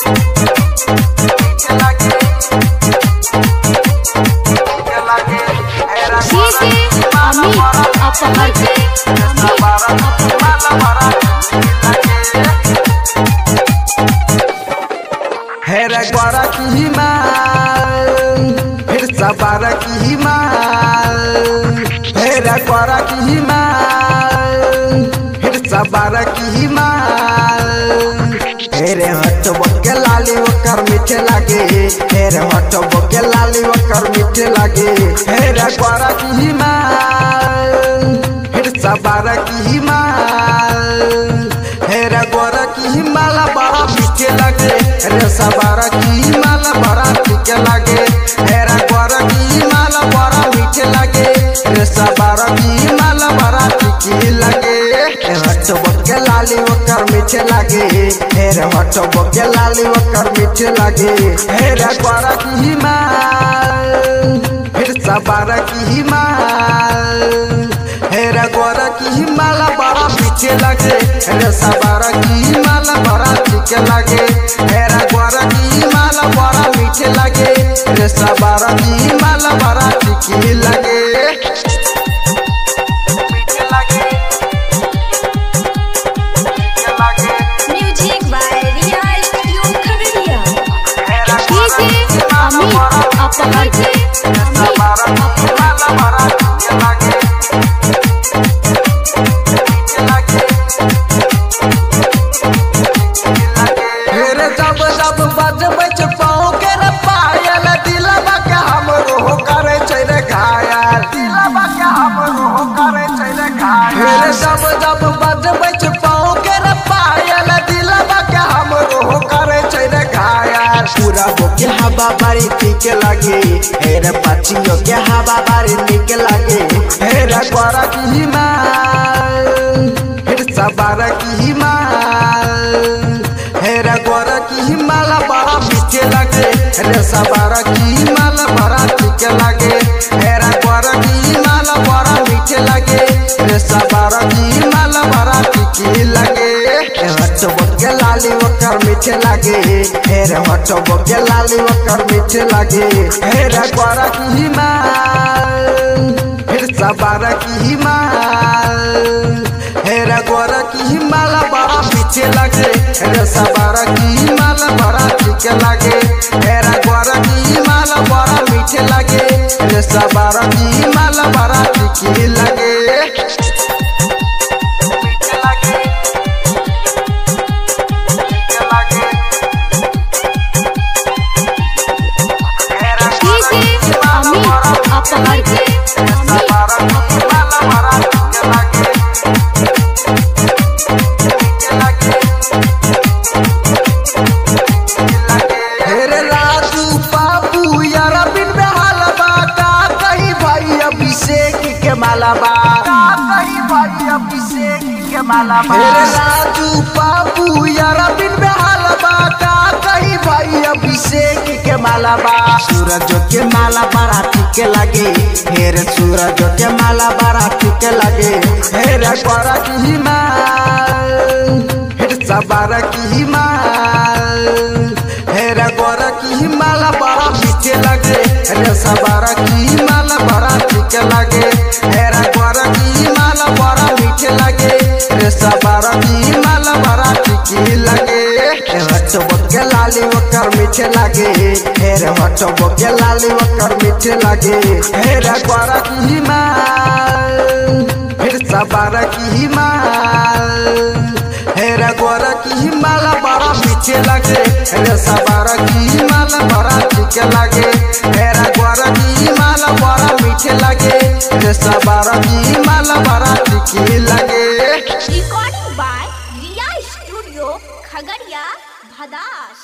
हेरे गोरा की माल फिर सवार की माल, हेरे गोरा की माल फिर सवार की माल। हेरे हटबो के लाली ओकर मीठे लागे, हेरे हटबो के लाली ओकर मीठे लागे। हेरे गोरा की माल फिर सवार की माल, हेरे गोरा की माला बड़ा मीठे लगे, रे सवार की माला बड़ा ठीक लगे। हेरा गोरा की माला बड़ा मीठे लगे, रे सवार की माला बड़ा ठीक लगे। हटबो के लाली ओकर मीठे लगे, हेरे हटबो के लाली ओकर मीठे लगे। हेरा गोरा की माल फिर सवार की माल, हेरा गोरा की माला बड़ा मीठे लगे, रे सवार की माला बड़ा ठीक लगे। हेरा गोरा की माला बड़ा मीठे लगे, रे सवार की माला बड़ा ठीक लगे। Music by Riya studio Khagaria. DJ Amit अपहर के जब जब बजबै छ पाँव के रे पायल, दिलवा के हमरो करे छै रे घायल। पूरा के हवा बारी ठीक लगे, हेरे पक्षियों के हवा बारी ठीक लगे। हेरे गोरा की माल फिर सवार की माल, हेरे गोरा की माला बड़ा मीठे लगे, रे सवार की माला बड़ा ठीक लगे। हेरे गोरा की माला बड़ा मीठे लगे, रे सवार की माला बड़ा ठीक लगे। हटबो के लाली ओकर मीठे लगे, हेरे हटबो के लाली ओकर मीठे लगे। हेरे गोरा की माल फिर सवार की माल, हेरे गोरा की माला बड़ा मीठे लगे, रे सवार की माला बड़ा ठीक लगे। हेरे गोरा की माला बड़ा मीठे लगे, रे सवार की माला बड़ा ठीक लगे। अपहर के हेरे राजू बाबू यार बिन बेहालबा का कही भाई अभिषेक के मालाबा, कही भाई अभिषेक के मालाबा। हेरे राजू बाबू यार बिन बेहालबा का कही भाई अभिषेक के मालाबा। सूरज के माला बड़ा ठीक लगे, हेरे सूरज के माला बड़ा ठीक लगे। हेरे गोरा की माल फिर सवार की माल, हेरे गोरा की माला बड़ा मीठे लगे, रे सवार की माला बड़ा ठीक लगे। हेरे गोरा की माला बड़ा मीठे लगे, रे सवार की माला बड़ा ठीक लगे। हटबो के लाली ओकर मीठे लगे, हेरे हटबो के लाली ओकर मीठे लगे। हेरे गोरा की माल फिर सवार की माल, हेरे गोरा की माला बड़ा मीठे लगे, रे सवार की माला बड़ा ठीक लगे। हेरे गोरा की माला बड़ा मीठे लगे, रे सवार की माला बड़ा ठीक लगे। Recording by Riya studio Khagaria Bhadas.